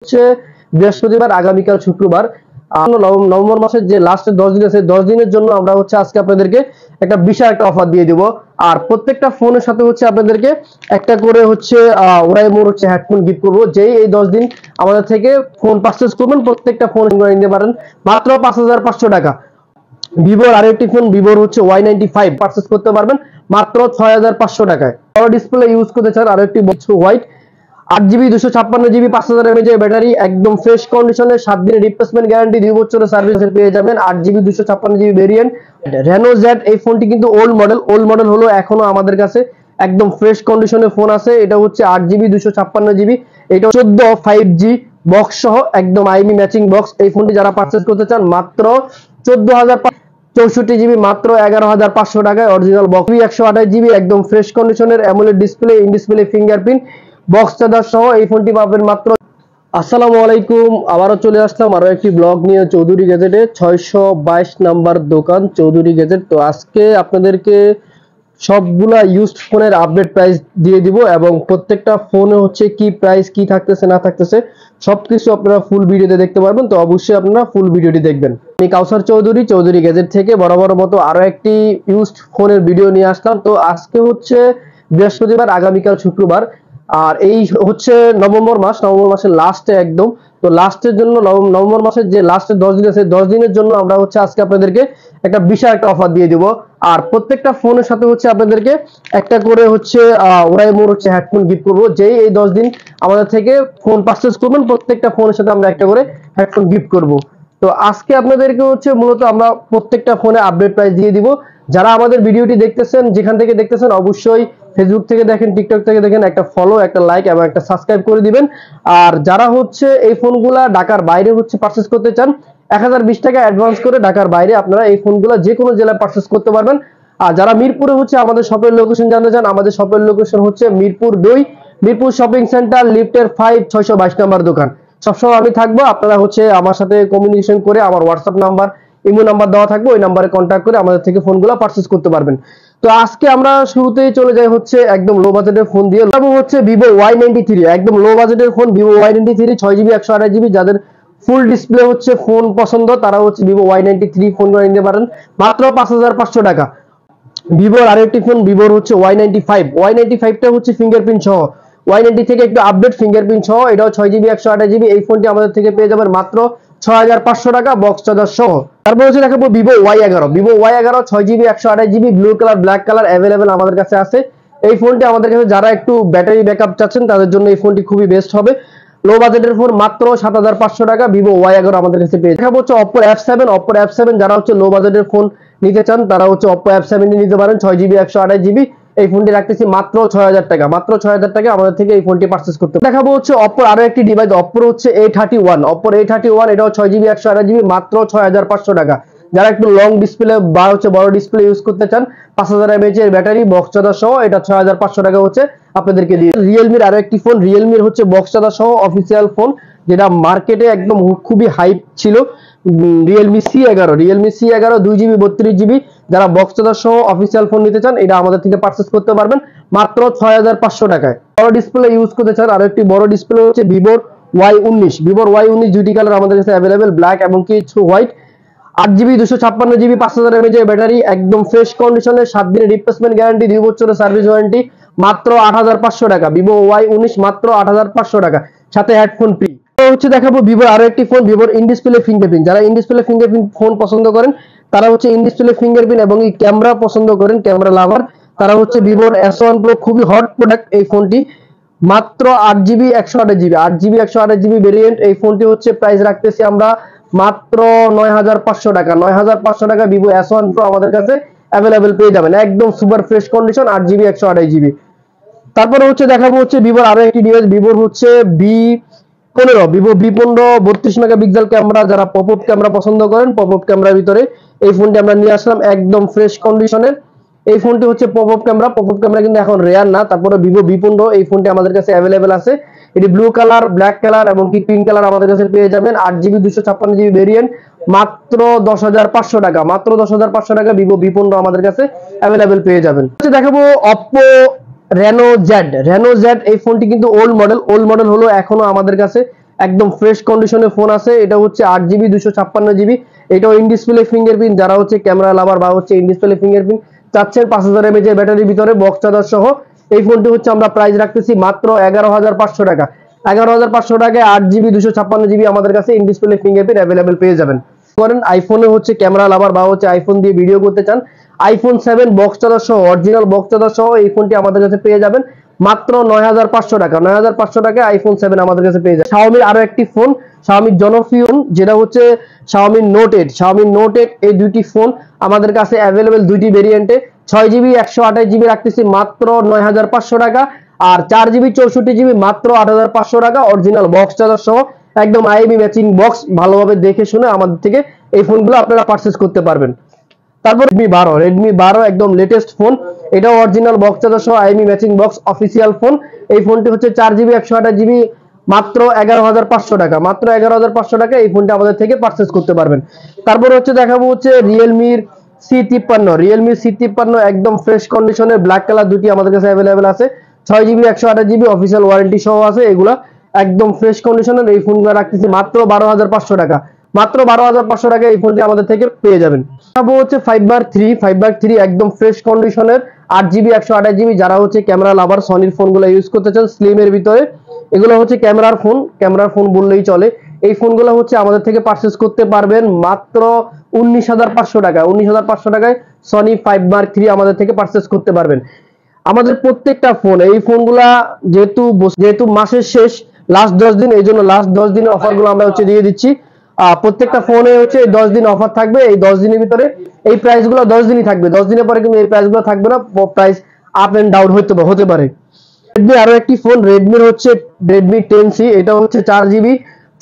হচ্ছে বৃহস্পতিবার, আগামীকাল শুক্রবার, নভেম্বর মাসের যে লাস্টের 10 দিন আছে, 10 দিনের জন্য আমরা হচ্ছে আজকে আপনাদেরকে একটা বিশাল একটা অফার দিয়ে দিব। আর প্রত্যেকটা ফোনের সাথে হচ্ছে আপনাদেরকে একটা করে হচ্ছে ওরাইমোর হচ্ছে হেডফোন গিফট করবো। যেই এই 10 দিন আমাদের থেকে ফোন পারচেজ করবেন, প্রত্যেকটা ফোন নিতে পারেন মাত্র 5,500 টাকা। ভিভোর আরেকটি ফোন, ভিভোর হচ্ছে Y95 পারচেজ করতে পারবেন মাত্র 6,500 টাকায়। বড় ডিসপ্লে ইউজ করতে চান, আরেকটি হচ্ছে white 8GB 256GB 5000 mAh battery, একদম ফ্রেশ কন্ডিশনে, 7 দিনের রিপ্লেসমেন্ট গ্যারান্টি, 2 বছরের সার্ভিস পেয়ে যাবেন। 8GB 256GB variant Reno Z. এই ফোনটি কিন্তু ওল্ড মডেল হলো, এখনো আমাদের কাছে একদম ফ্রেশ কন্ডিশনে ফোন আছে। এটা হচ্ছে 8GB 256GB, এটা 14 5G বক্স সহ একদম আইমি ম্যাচিং বক্স। এই ফোনটি যারা পারচেজ করতে চান মাত্র 64GB মাত্র 11,500 টাকায়। অরিজিনাল বক্স 128GB একদম ফ্রেশ কন্ডিশনের, AMOLED display, in display fingerprint, box charger সহ এই ফোনটি পাবেন মাত্র। আসসালামু আলাইকুম, আবারও চলে আসলাম আরো একটি ব্লগ নিয়ে চৌধুরী গ্যাজেটে, 622 নাম্বার দোকান চৌধুরী গ্যাজেট। তো আজকে আপনাদেরকে সবগুলা ইউজড ফোনের আপডেট প্রাইস দিয়ে দিব এবং প্রত্যেকটা ফোনে হচ্ছে কি প্রাইস কি থাকতেছে না থাকতেছে সবকিছু আপনারা ফুল ভিডিওতে দেখতে পারবেন। তো অবশ্যই আপনারা ফুল ভিডিওটি দেখবেন। আমি কাউসার চৌধুরী গ্যাজেট থেকে বরাবর মতো আরো একটি ইউজড ফোনের ভিডিও নিয়ে আসলাম। তো আজকে হচ্ছে বৃহস্পতিবার, আগামীকাল শুক্রবার, আর এই হচ্ছে নভেম্বর মাসের লাস্টে একদম। তো লাস্টের জন্য নভেম্বর মাসের যে লাস্টের 10 দিন আছে, 10 দিনের জন্য আমরা হচ্ছে আজকে আপনাদেরকে একটা বিশাল একটা অফার দিয়ে দিব। আর প্রত্যেকটা ফোনের সাথে হচ্ছে আপনাদেরকে একটা করে হচ্ছে ওরাইমোর হচ্ছে হেডফোন গিফট করবো। যেই এই 10 দিন আমাদের থেকে ফোন পারচেজ করবেন, প্রত্যেকটা ফোনের সাথে আমরা একটা করে হেডফোন গিফট করব। তো আজকে আপনাদেরকে হচ্ছে মূলত আমরা প্রত্যেকটা ফোনে আপডেট প্রাইস দিয়ে দিব। যারা আমাদের ভিডিওটি দেখতেছেন, যেখান থেকে দেখতেছেন, অবশ্যই ফেসবুক থেকে দেখেন, টিকটক থেকে দেখেন, একটা ফলো, একটা লাইক এবং একটা সাবস্ক্রাইব করে দিবেন। আর যারা হচ্ছে এই ফোনগুলা ঢাকার বাইরে হচ্ছে পারচেজ করতে চান, 1020 টাকা অ্যাডভান্স করে ঢাকার বাইরে আপনারা এই ফোনগুলো যে কোনো জেলায় পারচেজ করতে পারবেন। আর যারা মিরপুরে হচ্ছে আমাদের শপের লোকেশন জানতে চান, আমাদের শপের লোকেশন হচ্ছে মিরপুর 2, মিরপুর শপিং সেন্টার, লিফটের 5, 622 নাম্বার দোকান। সবসময় আমি থাকবো, আপনারা হচ্ছে আমার সাথে কমিউনিকেশন করে, আমার হোয়াটসঅ্যাপ নাম্বার, ইমো নাম্বার দেওয়া থাকবে, ওই নাম্বারে কন্ট্যাক্ট করে আমাদের থেকে ফোনগুলো পারচেজ করতে পারবেন। তো আজকে আমরা শুরুতেই চলে যাই হচ্ছে একদম লো বাজেটের ফোন দিয়ে। হচ্ছে ভিভো Y93, একদম লো বাজেটের phone, Vivo Y93 6GB 128GB। যাদের ফুল ডিসপ্লে হচ্ছে ফোন পছন্দ, তারা হচ্ছে ভিভো Y93 ফোনগুলো নিতে পারেন মাত্র 5,500 টাকা। ভিভোর আরেকটি ফোন, ভিভোর হচ্ছে Y95 টা হচ্ছে ফিঙ্গারপ্রিন্ট সহ, Y90 থেকে একটু আপডেট ফিঙ্গারপ্রিন্ট সহ, এটাও 6GB 128GB। এই ফোনটি আমাদের থেকে পেয়ে যাবেন মাত্র 6,500 টাকা বক্স চার্জার সহ। তারপর হচ্ছে দেখাবো Vivo Y11, 6GB 128GB, blue colour, black colour available আমাদের কাছে আছে। এই ফোনটি আমাদের কাছে যারা একটু ব্যাটারি ব্যাকআপ চাচ্ছেন তাদের জন্য এই ফোনটি খুবই বেস্ট হবে। লো বাজেটের ফোন মাত্র 7,500 টাকা, ভিভো Y11 আমাদের কাছে পেয়ে দেখাবো হচ্ছে Oppo F7, যারা হচ্ছে লো বাজেটের ফোন নিতে চান তারা হচ্ছে Oppo F7 নিতে পারেন, 6GB 128GB। এই ফোনটি রাখতেছি মাত্র 6,000 টাকা, মাত্র 6,000 টাকা আমাদের থেকে এই ফোনটি পারচেজ করতে। দেখাবো হচ্ছে Oppo আরো একটি ডিভাইস, Oppo হচ্ছে A31, এটাও 6GB 128GB, মাত্র 6,500 টাকা। যারা একটু লং ডিসপ্লে বা হচ্ছে বড় ডিসপ্লে ইউজ করতে চান, 5000 mAh এর ব্যাটারি, বক্স চার্জার সহ, এটা 6,500 টাকা হচ্ছে আপনাদেরকে দিয়ে। রিয়েলমির আরো একটি ফোন, রিয়েলমির হচ্ছে বক্স চার্জার সহ অফিসিয়াল ফোন, যেটা মার্কেটে একদম খুবই হাইপ ছিল, রিয়েলমি C11, 2GB 32GB। যারা বক্স চার্জার সহ অফিসিয়াল ফোন নিতে চান, এটা আমাদের থেকে পারচেজ করতে পারবেন মাত্র 6,500 টাকায়। বড় ডিসপ্লে ইউজ করতে চান, আর একটি বড় ডিসপ্লে হচ্ছে ভিভোর Y19 দুইটি কালার আমাদের কাছে অ্যাভেলেবেল, ব্ল্যাক এবং কিছু white. 8GB 256GB 5000 mAh battery, একদম ফ্রেশ কন্ডিশনে, 7 দিনের রিপ্লেসমেন্ট গ্যারান্টি, 2 বছরের সার্ভিস ওয়ারেন্টি, মাত্র 8,500 টাকা। ভিভো Y19 মাত্র 8,500 টাকা, সাথে হেডফোন ফ্রি। হচ্ছে দেখাবো ভিভোর আরো একটি ফোন, ভিভোর ইন ডিসপ্লে ফিঙ্গারপ্রিন্ট। যারা ইন ডিসপ্লে ফিঙ্গারপ্রিন্ট ফোন পছন্দ করেন, তারা হচ্ছে ইন ডিসপ্লে ফিঙ্গারপ্রিন্ট এবং এই ক্যামেরা পছন্দ করেন, ক্যামেরা লাভার, তারা হচ্ছে ভিভোর S1 Pro, খুবই হট প্রোডাক্ট এই ফোনটি। মাত্র 8GB 128GB ভেরিয়েন্ট। এই ফোনটি হচ্ছে প্রাইস রাখতেছি আমরা মাত্র 9,500 টাকা, 9,500 টাকা ভিভো S1 Pro আমাদের কাছে অ্যাভেলেবেল পেয়ে যাবেন, একদম super fresh condition, 8GB 128GB। তারপরে হচ্ছে দেখাবো হচ্ছে ভিভোর আরো একটি ডিভাইস, ভিভোর হচ্ছে ভিভো V15 32 মেগাপিক্সেল ক্যামেরা। যারা পপআপ ক্যামেরা পছন্দ করেন, পপআপ ক্যামেরার ভিতরে এই ফোনটি আমরা নিয়ে আসলাম একদম ফ্রেশ কন্ডিশনের। এই ফোনটি হচ্ছে পপআপ ক্যামেরা কিন্তু এখন রেয়ার না। তারপরে ভিভো V15, এই ফোনটি আমাদের কাছে অ্যাভেলেবেল আছে। এটি ব্লু কালার, ব্ল্যাক কালার এবং কি পিঙ্ক কালার আমাদের কাছে পেয়ে যাবেন। 8GB 256GB ভেরিয়েন্ট, মাত্র 10,500 টাকা, মাত্র 10,500 টাকা ভিভো V15 আমাদের কাছে অ্যাভেলেবেল পেয়ে যাবেন। দেখাবো Oppo Reno Z। এই ফোনটি কিন্তু ওল্ড মডেল হলো, এখনো আমাদের কাছে একদম ফ্রেশ কন্ডিশনের ফোন আছে। এটা হচ্ছে 8GB 256GB। এটাও ইন ডিসপ্লে ফিঙ্গারপ্রিন্ট। যারা হচ্ছে ক্যামেরা লাভার বা হচ্ছে ইন ডিসপ্লে ফিঙ্গারপ্রিন্ট চাচ্ছেন 5000 mAh এর ব্যাটারির ভিতরে বক্স চার্জার সহ, এই ফোনটি হচ্ছে আমরা প্রাইস রাখতেছি মাত্র 11500 টাকা। 11500 টাকায় 8GB 256GB আমাদের কাছে ইন ডিসপ্লে ফিঙ্গারপ্রিন্ট অ্যাভেলেবেল পেয়ে যাবেন। করেন আইফোনে হচ্ছে ক্যামেরা লাভার বা হচ্ছে আইফোন দিয়ে ভিডিও করতে চান, আইফোন 7 বক্স চার্জার সহ, অরিজিনাল বক্স চার্জার সহ এই ফোনটি আমাদের কাছে পেয়ে যাবেন মাত্র 9500 টাকা। 9500 টাকায় আইফোন 7 আমাদের কাছে পেয়ে যাবেন। Xiaomi আরো একটি ফোন, Xiaomi জনপ্রিয় যেটা হচ্ছে Xiaomi Note 8। Xiaomi Note 8 এই দুইটি ফোন আমাদের কাছে অ্যাভেলেবেল দুইটি ভেরিয়েন্টে। 6GB 128GB রাখতেছি মাত্র 9500 টাকা, আর 4GB 64GB মাত্র 8500 টাকা, অরিজিনাল বক্স চার্জার সহ একদম আইএমই ম্যাচিং বক্স। ভালোভাবে দেখে শুনে আমাদের থেকে এই ফোনগুলো আপনারা পারচেজ করতে পারবেন। তারপর Redmi 12 একদম লেটেস্ট ফোন, এটাও অরিজিনাল বক্স চার্জার সহ IME matching box official phone. এই ফোনটি হচ্ছে 4GB 128GB মাত্র 11500 টাকা। মাত্র 11500 টাকা এই ফোনটি আমাদের থেকে পারচেজ করতে পারবেন। তারপর হচ্ছে দেখাবো হচ্ছে Realme C53 একদম ফ্রেশ কন্ডিশনের ব্ল্যাক কালার দুটি আমাদের কাছে অ্যাভেলেবেল আছে। 6GB 128GB অফিসিয়াল ওয়ারেন্টি সহ আছে। এগুলা একদম ফ্রেশ কন্ডিশনের এই ফোনগুলো রাখতেছি মাত্র 12500 টাকা। মাত্র 12500 টাকা এই ফোনটি আমাদের থেকে পেয়ে যাবেন। তারপর হচ্ছে 5/3 একদম ফ্রেশ কন্ডিশনের 8GB 128GB। যারা হচ্ছে ক্যামেরা লাভার সনির ফোনগুলো ইউজ করতে চান স্লিমের ভিতরে, এগুলো হচ্ছে ক্যামেরার ফোন বললেই চলে। এই ফোনগুলো হচ্ছে আমাদের থেকে পারচেজ করতে পারবেন মাত্র 19500 টাকা। 19500 টাকায় সনি 5/3 আমাদের থেকে পারচেজ করতে পারবেন। আমাদের প্রত্যেকটা ফোন, এই ফোনগুলা যেহেতু মাসের শেষ লাস্ট 10 দিন, এই জন্য লাস্ট 10 দিনের অফারগুলো আমরা হচ্ছে দিয়ে দিচ্ছি। প্রত্যেকটা ফোনে হচ্ছে 10 দিন অফার থাকবে। এই 10 দিনের ভিতরে এই প্রাইসগুলো 10 দিনই থাকবে। 10 দিনের পরে কিন্তু এই প্রাইসগুলো থাকবে না, প্রাইস আপ এন্ড ডাউন হতে পারে। রেডমি আরো একটি ফোন, রেডমির হচ্ছে Redmi 10C। এটা হচ্ছে 4GB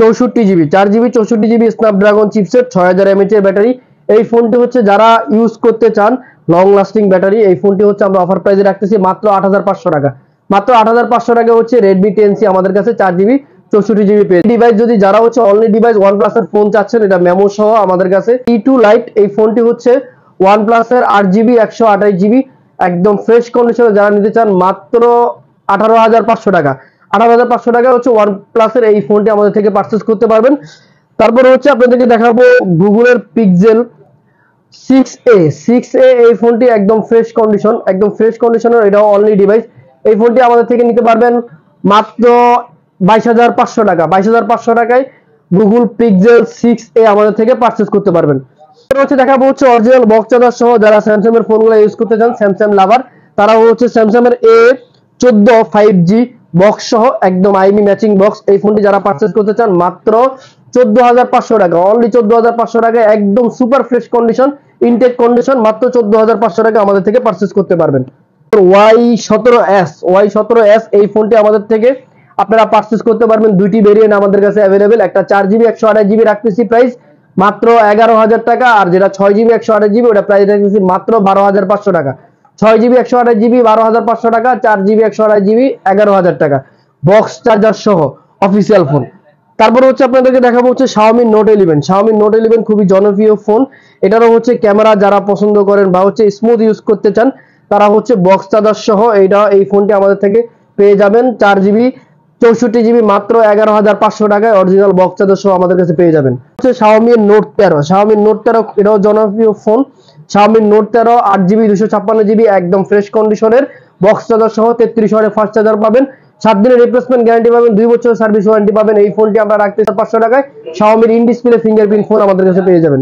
64GB Snapdragon chipset, 6000 mAh এর ব্যাটারি। এই ফোনটি হচ্ছে যারা ইউজ করতে চান লং লাস্টিং ব্যাটারি, এই ফোনটি হচ্ছে আমরা অফার প্রাইসে রাখতেছি মাত্র 8500 টাকা। মাত্র 8500 টাকা হচ্ছে Redmi 10C আমাদের কাছে 4GB 64GB পেয়ে। ডিভাইস যদি যারা হচ্ছে অনলি ডিভাইস OnePlus এর ফোন চাচ্ছেন, এটা মেমো সহ আমাদের কাছে E2 Lite। এই ফোনটি হচ্ছে OnePlus এর 8GB 128GB একদম ফ্রেশ কন্ডিশনে যারা নিতে চান মাত্র 18500 টাকা। 18500 টাকা হচ্ছে OnePlus এর এই ফোনটি আমাদের থেকে পারচেজ করতে পারবেন। তারপরে হচ্ছে আপনাদেরকে দেখাবো গুগলের Pixel 6a। এই ফোনটি একদম ফ্রেশ কন্ডিশনের, এটাও অনলি ডিভাইস। এই ফোনটি আমাদের থেকে নিতে পারবেন মাত্র 22500 টাকা। 22500 টাকায় গুগল Pixel 6a আমাদের থেকে পারচেজ করতে পারবেন। হচ্ছে দেখাবো হচ্ছে অরিজিনাল বক্স চার্জার সহ যারা স্যামসাং এর ফোনগুলো ইউজ করতে চান, স্যামসাং লাভার, তারা হচ্ছে স্যামসাং এর A14 5G বক্স সহ একদম আইএমই ম্যাচিং বক্স। এই ফোনটি যারা পারচেজ করতে চান মাত্র 14500 টাকা। অনলি 14500 টাকায় একদম super fresh condition, intact condition, মাত্র 14500 টাকা আমাদের থেকে পারচেজ করতে পারবেন। Y17s এই ফোনটি আমাদের থেকে আপনারা পারচেজ করতে পারবেন। দুইটি ভেরিয়েন্ট আমাদের কাছে অ্যাভেলেবেল। একটা 4GB 128GB রাখতেছি প্রাইস মাত্র 11000 টাকা, আর যেটা 6GB 128GB ওটা প্রাইস রাখতেছি মাত্র 12500 টাকা। 6GB 128GB 12500 টাকা, 4GB 128GB 11000 টাকা বক্স চার্জার সহ অফিসিয়াল ফোন। তারপর হচ্ছে আপনাদেরকে দেখাবো হচ্ছে Xiaomi Note 11 খুবই জনপ্রিয় ফোন। এটারও হচ্ছে ক্যামেরা যারা পছন্দ করেন বা হচ্ছে স্মুথ ইউজ করতে চান, তারা হচ্ছে বক্স চার্জার সহ এই ফোনটি আমাদের থেকে পেয়ে যাবেন 4GB 64GB মাত্র 11500 টাকায় অরিজিনাল বক্স চার্জার সহ আমাদের কাছে পেয়ে যাবেন। হচ্ছে Xiaomi Note 13 এটাও জনপ্রিয় phone. Xiaomi Note 13 8GB 256GB একদম ফ্রেশ কন্ডিশনের বক্স চার্জার সহ 33 ওয়াটের ফাস্ট চার্জার পাবেন। 7 দিনের রিপ্লেসমেন্ট গ্যারান্টি পাবেন, 2 বছরের সার্ভিস ওয়ারেন্টি পাবেন। এই ফোনটি আমরা রাখতে 500 টাকায় Xiaomi in display fingerprint phone আমাদের কাছে পেয়ে যাবেন।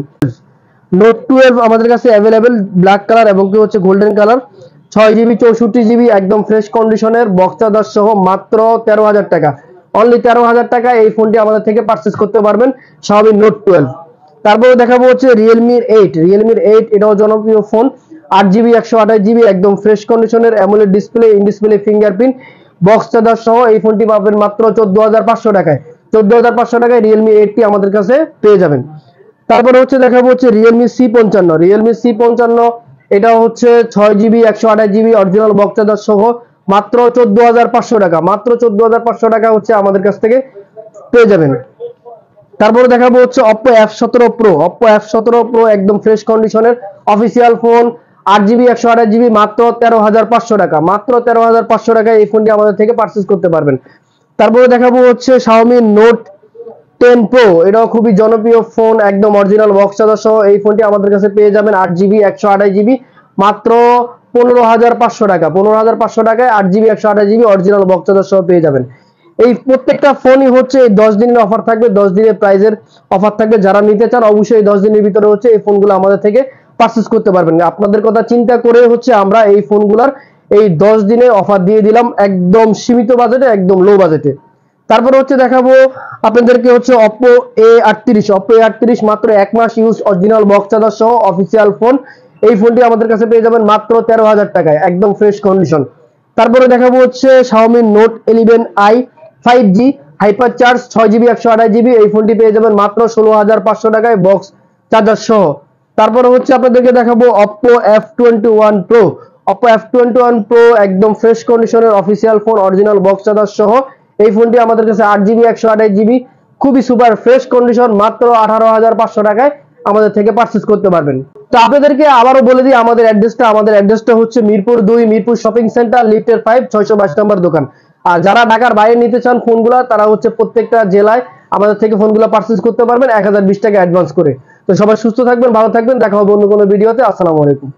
Note 12 আমাদের কাছে অ্যাভেলেবেল ব্ল্যাক কালার এবং কি হচ্ছে গোল্ডেন কালার, 6GB 64GB একদম ফ্রেশ কন্ডিশনের বক্স চার্জার সহ মাত্র 13000 টাকা। অনলি 13000 টাকা এই ফোনটি আমাদের থেকে পারচেজ করতে পারবেন Xiaomi Note 12। তারপরে দেখাবো হচ্ছে Realme 8 এটাও জনপ্রিয় ফোন, 8GB 128GB একদম ফ্রেশ কন্ডিশনের AMOLED display, in display fingerprint box charger সহ এই ফোনটি পাবেন মাত্র 14500 টাকায়। 14500 টাকায় Realme 8টি আমাদের কাছে পেয়ে যাবেন। তারপরে হচ্ছে দেখাবো হচ্ছে Realme C55 এটা হচ্ছে 6GB 128GB original box charger সহ মাত্র 14500 টাকা। মাত্র 14500 টাকা হচ্ছে আমাদের কাছ থেকে পেয়ে যাবেন। তারপরে দেখাবো হচ্ছে Oppo F17 Pro একদম ফ্রেশ কন্ডিশনের অফিসিয়াল ফোন, 8GB 128GB মাত্র 13500 টাকা। মাত্র 13500 টাকায় এই ফোনটি আমাদের থেকে পারচেজ করতে পারবেন। তারপরে দেখাবো হচ্ছে Xiaomi Note 10 Pro, এটাও খুবই জনপ্রিয় ফোন, একদম অরিজিনাল বক্স চার্জার সহ এই ফোনটি আমাদের কাছে পেয়ে যাবেন 8GB 128GB মাত্র 15,500 টাকা। 15,500 টাকায় 8GB 128GB original box charger সহ পেয়ে যাবেন। এই প্রত্যেকটা ফোনই হচ্ছে 10 দিনের অফার থাকবে, 10 দিনের প্রাইজের অফার থাকবে। যারা নিতে চান অবশ্যই 10 দিনের ভিতরে হচ্ছে এই ফোনগুলো আমাদের থেকে পারচেজ করতে পারবেন। আপনাদের কথা চিন্তা করে হচ্ছে আমরা এই ফোনগুলোর এই 10 দিনের অফার দিয়ে দিলাম, একদম সীমিত বাজেটে, একদম লো বাজেটে। তারপরে হচ্ছে দেখাবো আপনাদেরকে হচ্ছে Oppo A38 মাত্র 1 মাস ইউজ অরিজিনাল বক্স চার্জার সহ অফিসিয়াল ফোন। এই ফোনটি আমাদের কাছে পেয়ে যাবেন মাত্র 13,000 টাকায়, একদম ফ্রেশ কন্ডিশন। তারপরে দেখাবো হচ্ছে Xiaomi Note 11i 5G hyper charge 6GB 128GB, এই ফোনটি পেয়ে যাবেন মাত্র 16,500 টাকায় বক্স চার্জার সহ। তারপরে হচ্ছে আপনাদেরকে দেখাবো Oppo F21 Pro। Oppo F21 Pro একদম ফ্রেশ কন্ডিশনের official phone, original box charger সহ। এই ফোনটি আমাদের কাছে 8GB 128GB খুবই সুপার ফ্রেশ কন্ডিশন, মাত্র 18,500 টাকায় আমাদের থেকে পারচেজ করতে পারবেন। তো আপনাদেরকে আবারও বলে দিই আমাদের অ্যাড্রেসটা হচ্ছে মিরপুর 2, মিরপুর শপিং সেন্টার, লিফটের 5, 622 নম্বর দোকান। আর যারা ঢাকার বাইরে নিতে চান ফোনগুলো, তারা হচ্ছে প্রত্যেকটা জেলায় আমাদের থেকে ফোনগুলো পারচেজ করতে পারবেন 1020 টাকা অ্যাডভান্স করে। তো সবাই সুস্থ থাকবেন, ভালো থাকবেন, দেখা হবে অন্য কোনো ভিডিওতে। আসসালামু আলাইকুম।